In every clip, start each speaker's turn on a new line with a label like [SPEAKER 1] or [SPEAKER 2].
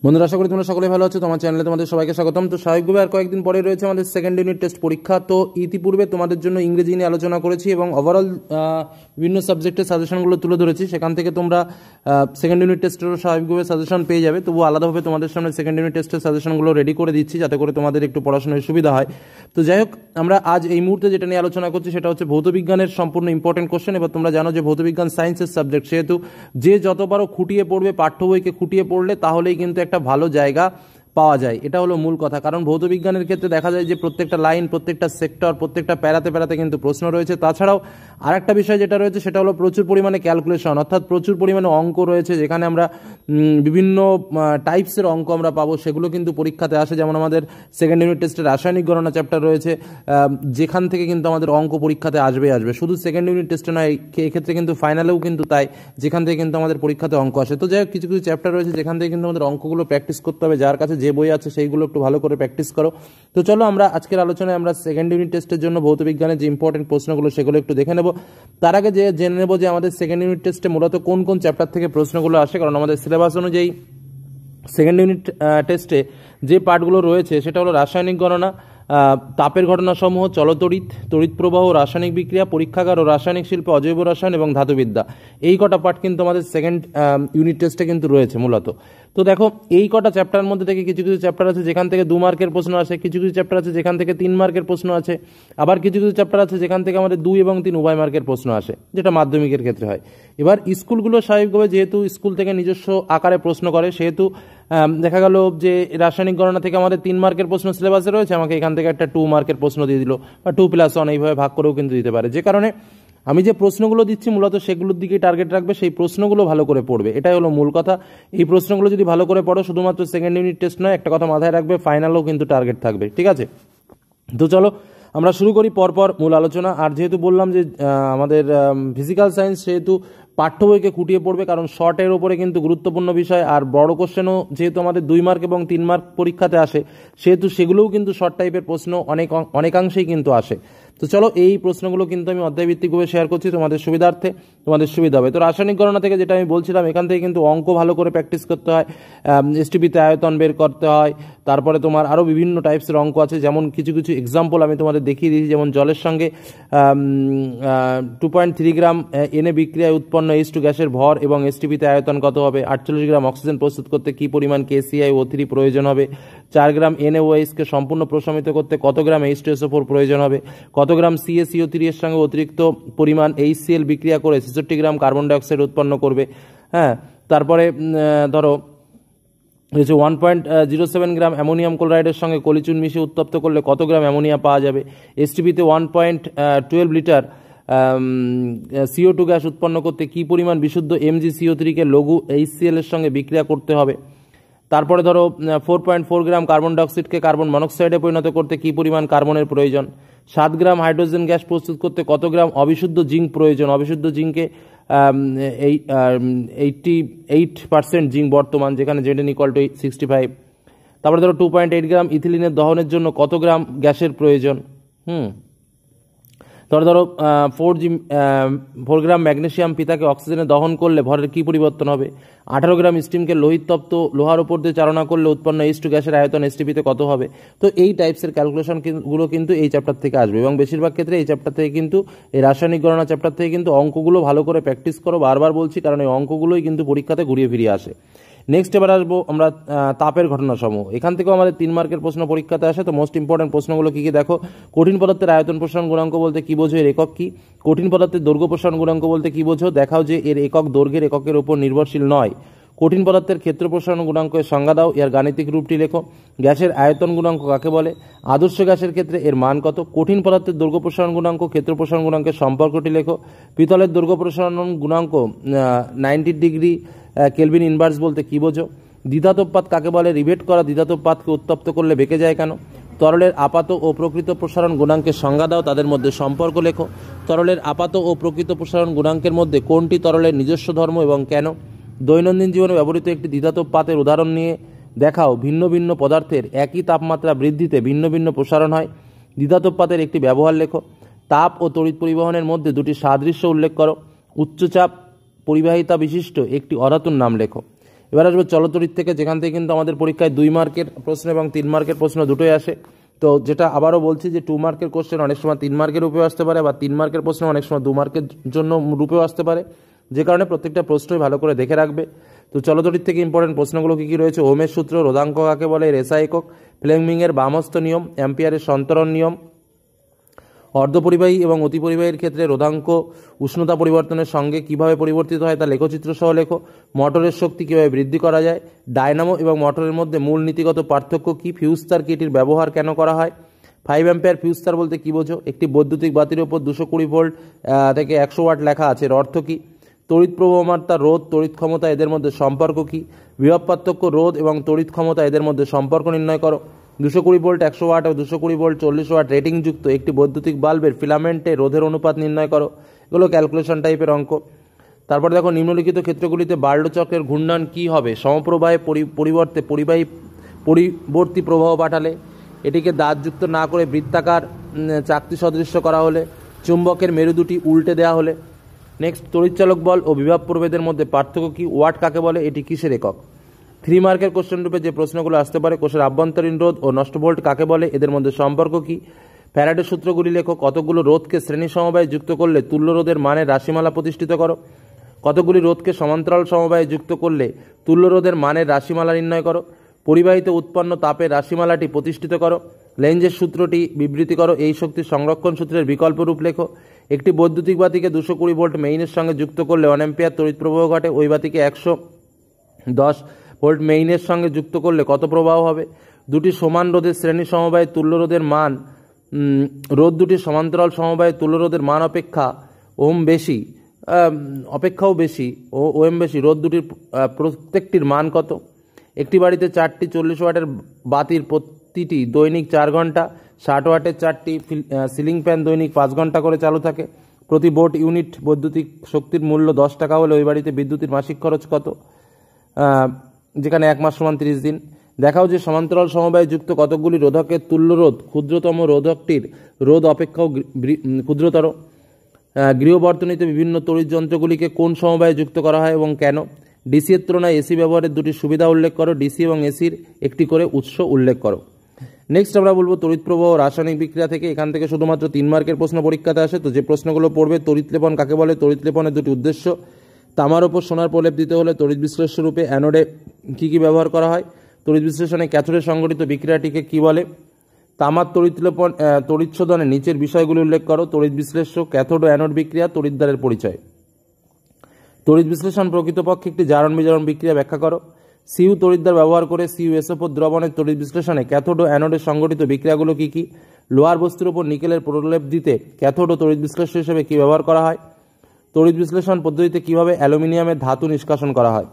[SPEAKER 1] বন্ধুরা, আশা করি তোমরা সকলে ভালো আছো। তোমার চ্যানেলে তোমাদের সবাইকে স্বাগতম। তো স্বাভাবিকভাবে আর কয়েকদিন পরে রয়েছে আমাদের সেকেন্ড ইউনিট টেস্ট পরীক্ষা। তো ইতিপূর্বে তোমাদের জন্য ইংরেজি নিয়ে আলোচনা করেছি এবং ওভারঅল বিভিন্ন সাবজেক্টের সাজেশনগুলো তুলে ধরেছি। সেখান থেকে তোমরা সেকেন্ড ইউনিট টেস্টেরও স্বাভাবিকভাবে সাজেশন পেয়ে যাবে। তবু আলাদাভাবে তোমাদের সামনে সেকেন্ড ইউনিট টেস্টের সাজেশনগুলো রেডি করে দিচ্ছি, যাতে করে তোমাদের একটু পড়াশোনার সুবিধা হয়। তো যাই হোক, আমরা আজ এই মুহূর্তে যেটা নিয়ে আলোচনা করছি সেটা হচ্ছে ভৌতবিজ্ঞানের সম্পূর্ণ ইম্পর্টেন্ট কোশ্চেন। এবার তোমরা জানো যে ভৌতবিজ্ঞান সায়েন্সের সাবজেক্ট, সেহেতু যে যত পারো খুঁটিয়ে পড়বে, পাঠ্য বইকে খুঁটিয়ে পড়লে তাহলেই কিন্তু একটা ভালো জায়গা পাওয়া যায়। এটা হলো মূল কথা। কারণ ভৌতবিজ্ঞানের ক্ষেত্রে দেখা যায় যে প্রত্যেকটা লাইন, প্রত্যেকটা সেক্টর, প্রত্যেকটা প্যারাতে কিন্তু প্রশ্ন রয়েছে। তাছাড়াও আরেকটা বিষয় যেটা রয়েছে সেটা হলো প্রচুর পরিমাণে ক্যালকুলেশন, অর্থাৎ প্রচুর পরিমাণে অঙ্ক রয়েছে, যেখানে আমরা বিভিন্ন টাইপসের অঙ্ক আমরা পাবো। সেগুলো কিন্তু পরীক্ষাতে আসে। যেমন আমাদের সেকেন্ড ইউনিট টেস্টে রাসায়নিক গণনা চ্যাপ্টার রয়েছে, যেখান থেকে কিন্তু আমাদের অঙ্ক পরীক্ষাতে আসবে। শুধু সেকেন্ড ইউনিট টেস্টে নয়, এক্ষেত্রে কিন্তু ফাইনালেও কিন্তু তাই, যেখান থেকে কিন্তু আমাদের পরীক্ষাতে অঙ্ক আসে। তো যাই হোক, কিছু কিছু চ্যাপ্টার রয়েছে যেখান থেকে কিন্তু আমাদের অঙ্কগুলো প্র্যাকটিস করতে হবে। যার কাছে যে বই আছে সেইগুলো একটু ভালো করে প্র্যাকটিস করো। তো চলো, আমরা আজকের আলোচনায় আমরা সেকেন্ড ইউনিট টেস্টের জন্য ভৌতবিজ্ঞানের যে ইম্পর্টেন্ট প্রশ্নগুলো সেগুলো একটু দেখে নেব। তার আগে জেনে নেব যে আমাদের সেকেন্ড ইউনিট টেস্টে মূলত কোন কোন চ্যাপ্টার থেকে প্রশ্নগুলো আসে। কারণ আমাদের সিলেবাস অনুযায়ী সেকেন্ড ইউনিট টেস্টে যে পার্টগুলো রয়েছে সেটা হলো রাসায়নিক গণনা, তাপের ঘটনাসমূহ, চলতড়িৎ, তড়িৎ প্রবাহ, রাসায়নিক বিক্রিয়া, পরীক্ষাগার ও রাসায়নিক শিল্পে অজৈব রসায়ন এবং ধাতুবিদ্যা। এই কটা পার্ট কিন্তু আমাদের সেকেন্ড ইউনিট টেস্টে কিন্তু রয়েছে মূলত। তো দেখো, এই কটা চ্যাপ্টারের মধ্যে থেকে কিছু কিছু চ্যাপ্টার আছে যেখান থেকে 2 মার্কের প্রশ্ন আসে, কিছু কিছু চ্যাপ্টার আছে যেখান থেকে 3 মার্কের প্রশ্ন আছে, আবার কিছু কিছু চ্যাপ্টার আছে যেখান থেকে আমাদের 2 এবং 3 উভয় মার্কের প্রশ্ন আসে, যেটা মাধ্যমিকের ক্ষেত্রে হয়। এবার স্কুলগুলো স্বাভাবিকভাবে যেহেতু স্কুল থেকে নিজস্ব আকারে প্রশ্ন করে, সেহেতু দেখা গেল যে রাসায়নিক গণনা থেকে আমাদের 3 মার্কের প্রশ্ন সিলেবাসে রয়েছে, আমাকে এখান থেকে একটা 2 মার্কের প্রশ্ন দিয়ে দিল, বা 2+1 এইভাবে ভাগ করেও কিন্তু দিতে পারে। যে কারণে আমি যে প্রশ্নগুলো দিচ্ছি মূলত সেগুলোর দিকেই টার্গেট রাখবে, সেই প্রশ্নগুলো ভালো করে পড়বে। এটাই হলো মূল কথা। এই প্রশ্নগুলো যদি ভালো করে পড়ো, শুধুমাত্র সেকেন্ড ইউনিট টেস্ট নয়, একটা কথা মাথায় রাখবে, ফাইনালও কিন্তু টার্গেট থাকবে। ঠিক আছে? তো চলো আমরা শুরু করি পরপর মূল আলোচনা। আর যেহেতু বললাম যে আমাদের ফিজিক্যাল সায়েন্স, সেহেতু পাঠ্য বইকে খুঁটিয়ে পড়বে, কারণ শর্টের ওপরে কিন্তু গুরুত্বপূর্ণ বিষয়। আর বড় কোশ্চেনও যেহেতু আমাদের 2 মার্ক এবং 3 মার্ক পরীক্ষাতে আসে, সেহেতু সেগুলোও কিন্তু শর্ট টাইপের প্রশ্ন অনেকাংশেই কিন্তু আসে। তো চলো, এই প্রশ্নগুলো কিন্তু আমি অধ্যায়ভিত্তিকভাবে শেয়ার করছি তোমাদের সুবিধার্থে, তোমাদের সুবিধা হবে। তো রাসায়নিক গণনা থেকে যেটা আমি বলছিলাম, এখান থেকে কিন্তু অঙ্ক ভালো করে প্র্যাকটিস করতে হয়। এসটিপিতে আয়তন বের করতে হয়। তারপরে তোমার আরও বিভিন্ন টাইপসের অঙ্ক আছে, যেমন কিছু কিছু এক্সাম্পল আমি তোমাদের দেখিয়ে দিয়েছি। যেমন জলের সঙ্গে 2.3 গ্রাম এনে বিক্রিয়ায় উৎপন্ন H2 গ্যাসের ভর এবং এসটিপিতে আয়তন কত হবে। 48 গ্রাম অক্সিজেন প্রস্তুত করতে কী পরিমাণ KClO3 প্রয়োজন হবে। 4 গ্রাম NaOH-কে সম্পূর্ণ প্রশমিত করতে কত গ্রাম H2SO4 প্রয়োজন হবে। কত গ্রাম CaCO3 এর সঙ্গে অতিরিক্ত পরিমাণ HCl বিক্রিয়া করে 66 গ্রাম কার্বন ডাইঅক্সাইড উৎপন্ন করবে। হ্যাঁ, তারপরে ধরো 1.07 গ্রাম অ্যামোনিয়াম ক্লোরাইডের সঙ্গে কলিচুন মিশিয়ে উত্তপ্ত করলে কত গ্রাম অ্যামোনিয়া পাওয়া যাবে। এসটিপিতে 1.12 লিটার CO2 গ্যাস উৎপন্ন করতে কী পরিমাণ বিশুদ্ধ MgCO3-কে লঘু HCl এর সঙ্গে বিক্রিয়া করতে হবে। তারপরে ধরো 4.4 গ্রাম কার্বন ডাইঅক্সাইডকে কার্বন মনোক্সাইডে পরিণত করতে কী পরিমাণ কার্বনের প্রয়োজন। 7 গ্রাম হাইড্রোজেন গ্যাস প্রস্তুত করতে কত গ্রাম অবিশুদ্ধ জিঙ্ক প্রয়োজন। অবিশুদ্ধ জিঙ্কে 88% জিঙ্ক বর্তমান, যেখানে Zn=65। তারপরে ধরো 2.8 গ্রাম ইথিলিনের দহনের জন্য কত গ্রাম গ্যাসের প্রয়োজন। ধরো 4 গ্রাম ম্যাগনেসিয়াম পিতাকে অক্সিজেনে দহন করলে ভরের কী পরিবর্তন হবে। 18 গ্রাম স্টিমকে লোহিত তপ্ত লোহার উপর দিয়ে চালনা করলে উৎপন্ন H2 গ্যাসের আয়তন এসটিপিতে কত হবে। তো এই টাইপসের ক্যালকুলেশনগুলো কিন্তু এই চ্যাপ্টার থেকে আসবে, এবং বেশিরভাগ ক্ষেত্রে এই চ্যাপ্টার থেকে কিন্তু, এই রাসায়নিক গণনা চ্যাপ্টার থেকে কিন্তু অঙ্কগুলো ভালো করে প্র্যাকটিস করো। বারবার বলছি, কারণ এই অঙ্কগুলোই কিন্তু পরীক্ষাতে ঘুরিয়ে ফিরিয়ে আসে। নেক্সট এবার আসবো আমরা তাপের ঘটনাসমূহ। এখান থেকেও আমাদের 3 মার্কের প্রশ্ন পরীক্ষাতে আসে। তো মোস্ট ইম্পর্টেন্ট প্রশ্নগুলো কী কী দেখো। কঠিন পদার্থের আয়তন প্রসারণ গুণাঙ্ক বলতে কী বোঝো, এর একক কী। কঠিন পদার্থের দৈর্ঘ্য প্রসারণ গুণাঙ্ক বলতে কী বোঝো, দেখাও যে এর একক দৈর্ঘ্যের এককের উপর নির্ভরশীল নয়। কঠিন পদার্থের ক্ষেত্র প্রসারণ গুণাঙ্কের সংজ্ঞা দাও, এর গাণিতিক রূপটি লেখো। গ্যাসের আয়তন গুণাঙ্ক কাকে বলে। আদর্শ গ্যাসের ক্ষেত্রে এর মান কত। কঠিন পদার্থের দৈর্ঘ্য প্রসারণ গুণাঙ্ক ক্ষেত্র প্রসারণ গুণাঙ্কের সম্পর্কটি লেখো। পিতলের দৈর্ঘ্য প্রসারণ গুণাঙ্ক 90 ডিগ্রি কেলভিন ইনভার্স বলতে কী বোঝো। দ্বিধাতোপাত কাকে বলে। রিভেট করা দ্বিধাতোপাতকে উত্তপ্ত করলে বেঁকে যায় কেন। তরলের আপাত ও প্রকৃত প্রসারণ গুণাঙ্কের সংজ্ঞা দাও, তাদের মধ্যে সম্পর্ক লেখো। তরলের আপাত ও প্রকৃত প্রসারণ গুণাঙ্কের মধ্যে কোনটি তরলের নিজস্ব ধর্ম এবং কেন। দৈনন্দিন জীবনে ব্যবহৃত একটি দ্বিধাতোপাতের উদাহরণ নিয়ে দেখাও। ভিন্ন ভিন্ন পদার্থের একই তাপমাত্রা বৃদ্ধিতে ভিন্ন ভিন্ন প্রসারণ হয়। দ্বিধাতোপাতের একটি ব্যবহার লেখো। তাপ ও তড়িৎ পরিবহনের মধ্যে দুটি সাদৃশ্য উল্লেখ করো। উচ্চচাপ পরিবাহিতা বিশিষ্ট একটি অধাতুর নাম লেখো। এবার আসবো চলতরিৎ থেকে, যেখান থেকে কিন্তু আমাদের পরীক্ষায় 2 মার্কের প্রশ্ন এবং 3 মার্কের প্রশ্ন দুটোই আসে। তো যেটা আবারও বলছি যে 2 মার্কের কোশ্চেন অনেক সময় 3 মার্কের রূপেও আসতে পারে, বা 3 মার্কের প্রশ্ন অনেক সময় 2 মার্কের জন্য রূপেও আসতে পারে, যে কারণে প্রত্যেকটা প্রশ্নই ভালো করে দেখে রাখবে। তো চলতরিৎ থেকে ইম্পর্টেন্ট প্রশ্নগুলো কী কী রয়েছে: ওহমের সূত্র, রোধাঙ্ক কাকে বলে, রেসা একক, ফ্লেমিংয়ের বামহস্ত নিয়ম, অ্যাম্পিয়ারের সন্তরণ নিয়ম, অর্ধপরিবাহী এবং অতিপরিবাহীর ক্ষেত্রে রোধাঙ্ক উষ্ণতা পরিবর্তনের সঙ্গে কিভাবে পরিবর্তিত হয় তা লেখচিত্র সহ লেখো, মোটরের শক্তি কীভাবে বৃদ্ধি করা যায়, ডায়নামো এবং মোটরের মধ্যে মূল নীতিগত পার্থক্য কী, ফিউজ তার এটির ব্যবহার কেন করা হয়, 5 অ্যাম্পিয়ার ফিউজ তার বলতে কী বোঝো, একটি বৈদ্যুতিক বাতির ওপর 220 ভোল্ট থেকে 100 ওয়াট লেখা আছে, এর অর্থ কী, তড়িৎ প্রবাহমাত্রা, রোধ, তড়িৎ ক্ষমতা, এদের মধ্যে সম্পর্ক কী, বিভব পার্থক্য, রোধ এবং তড়িৎ ক্ষমতা, এদের মধ্যে সম্পর্ক নির্ণয় করো, 220 ভোল্ট 100 ওয়াট ও 220 ভোল্ট 40 ওয়াট রেটিংযুক্ত একটি বৈদ্যুতিক বাল্বের ফিলামেন্টে রোধের অনুপাত নির্ণয় করো। এগুলো ক্যালকুলেশন টাইপের অঙ্ক। তারপর দেখো, নিম্নলিখিত ক্ষেত্রগুলিতে বার্লো চক্রের ঘূর্ণন কী হবে, সমপ্রবাহে পরিবর্তে পরিবর্তী প্রবাহ পাঠালে, এটিকে দাঁতযুক্ত না করে বৃত্তাকার চাকতি সদৃশ্য করা হলে, চুম্বকের মেরু দুটি উল্টে দেওয়া হলে। নেক্সট, তড়িৎচালক বল ও বিভব প্রভেদের মধ্যে পার্থক্য কী, ওয়াট কাকে বলে, এটি কিসের একক। 3 মার্কের কোশ্চেন রূপে যে প্রশ্নগুলো আসতে পারে: কোষের আভ্যন্তরীণ রোধ ও নষ্ট ভোল্ট কাকে বলে, এদের মধ্যে সম্পর্ক কী, ফ্যারাডের সূত্রগুলি লেখো, কতগুলো রোধকে শ্রেণী সমবায়ে যুক্ত করলে তুল্য রোধের মানের রাশিমালা প্রতিষ্ঠিত করো, কতগুলি রোধকে সমান্তরাল সমবায়ে যুক্ত করলে তুল্য রোধের মানের রাশিমালা নির্ণয় করো, পরিবাহিত উৎপন্ন তাপের রাশিমালাটি প্রতিষ্ঠিত করো, লেঞ্জের সূত্রটি বিবৃতি করো, এই শক্তির সংরক্ষণ সূত্রের বিকল্প রূপ লেখো, একটি বৈদ্যুতিক বাতিকে 220 ভোল্ট মেইনের সঙ্গে যুক্ত করলে 1 অ্যাম্পিয়ার তড়িৎ প্রবাহ ঘটে, ওই বাতিকে 110 ভোল্ট মেইনের সঙ্গে যুক্ত করলে কত প্রবাহ হবে, দুটি সমান রোধের শ্রেণী সমবায়ে তুল্য রোধের মান, রোধ দুটি সমান্তরাল সমবায়ে তুল্য রোধের মান অপেক্ষাও বেশি ও ওম বেশি, রোধ দুটির প্রত্যেকটির মান কত, একটি বাড়িতে 4টি 40 ওয়াটের বাতির প্রতিটি দৈনিক 4 ঘন্টা, 60 ওয়াটের 4টি সিলিং ফ্যান দৈনিক 5 ঘন্টা করে চালু থাকে, প্রতি বোট ইউনিট বৈদ্যুতিক শক্তির মূল্য 10 টাকা হলে ওই বাড়িতে বিদ্যুতের মাসিক খরচ কত, যেখানে 1 মাস সমান 30 দিন। দেখাও যে সমান্তরাল সমবায়ে যুক্ত কতকগুলি রোধকের তুল্য রোধ ক্ষুদ্রতম রোধকটির রোধ অপেক্ষাও ক্ষুদ্রতর। গৃহবর্তনীতে বিভিন্ন তড়িৎ যন্ত্রগুলিকে কোন সমবায়ে যুক্ত করা হয় এবং কেন। ডিসি এর তুলনায় এসি ব্যবহারের দুটি সুবিধা উল্লেখ করো, ডিসি এবং এসির একটি করে উৎস উল্লেখ করো। নেক্সট আমরা বলবো তড়িৎ প্রবাহ ও রাসায়নিক বিক্রিয়া থেকে। এখান থেকে শুধুমাত্র 3 মার্কের প্রশ্ন পরীক্ষাতে আসে। তো যে প্রশ্নগুলো পড়বে: তড়িৎ লেপন কাকে বলে, তড়িৎ লেপনের দুটি উদ্দেশ্য, তামার ওপর সোনার প্রলেপ দিতে হলে তড়িৎ বিশ্লেষ্য রূপে অ্যানোডে কী কী ব্যবহার করা হয়, তড়িৎ বিশ্লেষণে ক্যাথোডে সংঘটিত বিক্রিয়াটিকে কী বলে, তামার তড়িৎ লেপন তড়িৎশোধনে নিচের বিষয়গুলি উল্লেখ করো, তড়িৎ বিশ্লেষ্য, ক্যাথোড ও অ্যানোড বিক্রিয়া, তড়িৎদ্বারের পরিচয়। তড়িৎ বিশ্লেষণ প্রকৃতপক্ষে একটি জারণ বিজারণ বিক্রিয়া ব্যাখ্যা করো। সিইউ তড়িৎদ্বার ব্যবহার করে CuSO4 দ্রবণের তড়িৎ বিশ্লেষণে ক্যাথোড ও অ্যানোডের সংঘটিত বিক্রিয়াগুলো কী কী, লোহার বস্তুর উপর নিকেলের প্রলেপ দিতে ক্যাথোড ও তড়িৎ বিশ্লেষ্য হিসেবে কী ব্যবহার করা হয়, তড়িৎ বিশ্লেষণ পদ্ধতিতে কীভাবে অ্যালুমিনিয়ামের ধাতু নিষ্কাশন করা হয়।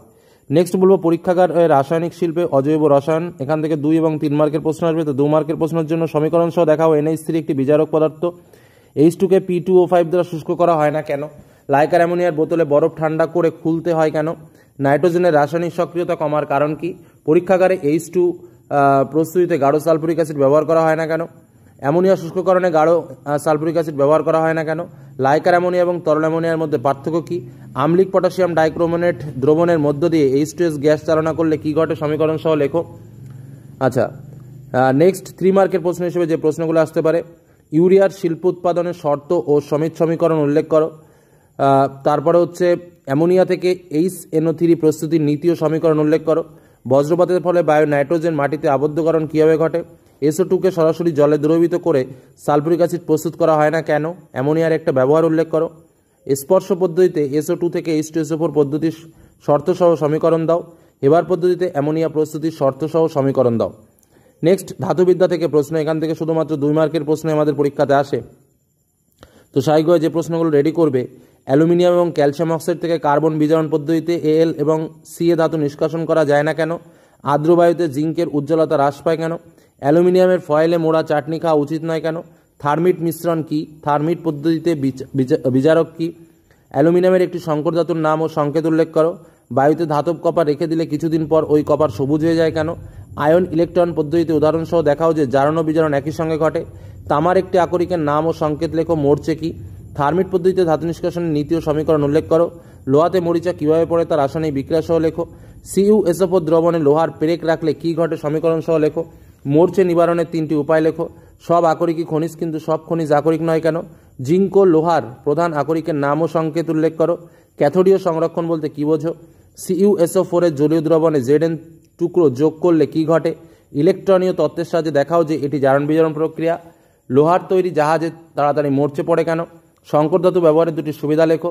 [SPEAKER 1] নেক্সট বলবো পরীক্ষাগার রাসায়নিক শিল্পে অজৈব রসায়ন। এখান থেকে 2 এবং 3 মার্কের প্রশ্ন আসবে। তো 2 মার্কের প্রশ্নের জন্য সমীকরণ সহ দেখাও NH3 একটি বিজারক পদার্থ, H2 কে P2O5 দ্বারা শুষ্ক করা হয় না কেন, লাইকার অ্যামোনিয়ার বোতলে বরফ ঠান্ডা করে খুলতে হয় কেন, নাইট্রোজেনের রাসায়নিক সক্রিয়তা কমার কারণ কি, পরীক্ষাগারে H2 প্রস্তুতিতে গাঢ় সালফুরিক অ্যাসিড ব্যবহার করা হয় না কেন, অ্যামোনিয়া শুষ্ককরণে গাঢ় সালফুরিক অ্যাসিড ব্যবহার করা হয় না কেন, লাইকার অ্যামোনিয়া এবং তরল অ্যামোনিয়ার মধ্যে পার্থক্য কী, আম্লিক পটাশিয়াম ডাইক্রোমেনেট দ্রবণের মধ্য দিয়ে H2S গ্যাস চালনা করলে কী ঘটে, সমীকরণ সহ লেখো। আচ্ছা, নেক্সট 3 মার্কের প্রশ্ন হিসেবে যে প্রশ্নগুলো আসতে পারে: ইউরিয়ার শিল্প উৎপাদনের শর্ত ও সমিত সমীকরণ উল্লেখ করো। তারপরে হচ্ছে অ্যামোনিয়া থেকে HNO3 প্রস্তুতির নীতি ও সমীকরণ উল্লেখ করো। বজ্রপাতের ফলে বায়ু নাইট্রোজেন মাটিতে আবদ্ধকরণ কীভাবে ঘটে, SO2 কে সরাসরি জলে দ্রবীভূত করে সালফুরিক অ্যাসিড প্রস্তুত করা হয় না কেন, অ্যামোনিয়ার একটা ব্যবহার উল্লেখ করো। স্পর্শ পদ্ধতিতে SO2 থেকে H2SO4 পদ্ধতির শর্তসহ সমীকরণ দাও। হেবার পদ্ধতিতে অ্যামোনিয়া প্রস্তুতির শর্তসহ সমীকরণ দাও। নেক্সট ধাতুবিদ্যা থেকে প্রশ্ন। এখান থেকে শুধুমাত্র 2 মার্কের প্রশ্ন আমাদের পরীক্ষাতে আসে। তো স্বাভাবিকভাবে যে প্রশ্নগুলো রেডি করবে: অ্যালুমিনিয়াম এবং ক্যালসিয়াম অক্সাইড থেকে কার্বন বিজারণ পদ্ধতিতে Al এবং Ca ধাতু নিষ্কাশন করা যায় না কেন, আর্দ্র বায়ুতে জিঙ্কের উজ্জ্বলতা হ্রাস পায় কেন, অ্যালুমিনিয়ামের ফয়েলে মোড়া চাটনি খাওয়া উচিত নয় কেন, থার্মিট মিশ্রণ কি, থার্মিট পদ্ধতিতে বিজারক কি, অ্যালুমিনিয়ামের একটি সংকর ধাতুর নাম ও সংকেত উল্লেখ করো। বায়ুতে ধাতব কপার রেখে দিলে কিছুদিন পর ওই কপার সবুজ হয়ে যায় কেন, আয়ন ইলেকট্রন পদ্ধতিতে উদাহরণসহ দেখাও যে জারণ ও বিজারণ একই সঙ্গে ঘটে। তামার একটি আকরিকের নাম ও সংকেত লেখো, মরচে কি। থার্মিট পদ্ধতিতে ধাতু নিষ্কাশনের নীতি ও সমীকরণ উল্লেখ করো। লোহাতে মরিচা কীভাবে পড়ে তার রাসায়নিক বিক্রিয়া সহ লেখো। CuSO4 দ্রবণে লোহার পেরেক রাখলে কী ঘটে সমীকরণ সহ লেখো। মরচে নিবারণের 3টি উপায় লেখো। সব আকরিকই খনিজ কিন্তু সব খনিজ আকরিক নয় কেন। জিঙ্ক ও লোহার প্রধান আকরিকের নাম ও সংকেত উল্লেখ করো। ক্যাথোডীয় সংরক্ষণ বলতে কী বোঝো। CuSO4 এর জলীয় দ্রবণে Zn টুকরো যোগ করলে কী ঘটে। ইলেকট্রনীয় তত্ত্বের সাহায্যে দেখাও যে এটি জারণ বিজারণ প্রক্রিয়া। লোহার তৈরি জাহাজে তাড়াতাড়ি মরচে পড়ে কেন। সংকর ধাতু ব্যবহারের 2টি সুবিধা লেখো।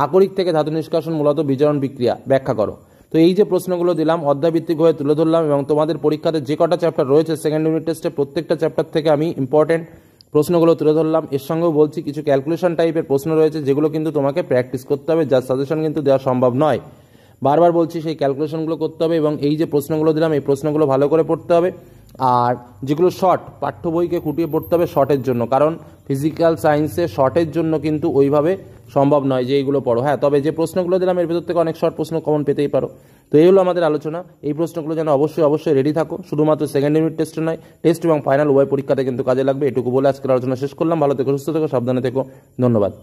[SPEAKER 1] আকরিক থেকে ধাতু নিষ্কাশন মূলত বিজারণ বিক্রিয়া ব্যাখ্যা করো। তো এই যে প্রশ্নগুলো দিলাম অধ্যায়ভিত্তিকভাবে তুলে ধরলাম এবং তোমাদের পরীক্ষাতে যে কটা চ্যাপ্টার রয়েছে সেকেন্ড ইউনিট টেস্টে প্রত্যেকটা চ্যাপ্টার থেকে আমি ইম্পর্টেন্ট প্রশ্নগুলো তুলে ধরলাম। এর সঙ্গেও বলছি কিছু ক্যালকুলেশন টাইপের প্রশ্ন রয়েছে যেগুলো কিন্তু তোমাকে প্র্যাকটিস করতে হবে, যার সাজেশন কিন্তু দেওয়া সম্ভব নয়। বারবার বলছি সেই ক্যালকুলেশনগুলো করতে হবে এবং এই যে প্রশ্নগুলো দিলাম এই প্রশ্নগুলো ভালো করে পড়তে হবে। আর যেগুলো শর্ট পাঠ্য বইকে খুঁটিয়ে পড়তে হবে শর্টের জন্য, কারণ ফিজিক্যাল সায়েন্সে শর্টের জন্য কিন্তু ওইভাবে সম্ভব নয় যে এইগুলো পড়ো। হ্যাঁ, তবে যে প্রশ্নগুলো দিলাম এর ভেতর থেকে অনেক শর্ট প্রশ্ন কমন পেতেই পারো। তো এই হলো আমাদের আলোচনা। এই প্রশ্নগুলো যেন অবশ্যই রেডি থাকো, শুধুমাত্র সেকেন্ড ইউনিট টেস্টে নয়, টেস্ট এবং ফাইনাল উভয় পরীক্ষাতে কিন্তু কাজে লাগবে। এটুকু বলে আজকের আলোচনা শেষ করলাম। ভালো থেকো, সুস্থ থেকো, সাবধানে থেকো। ধন্যবাদ।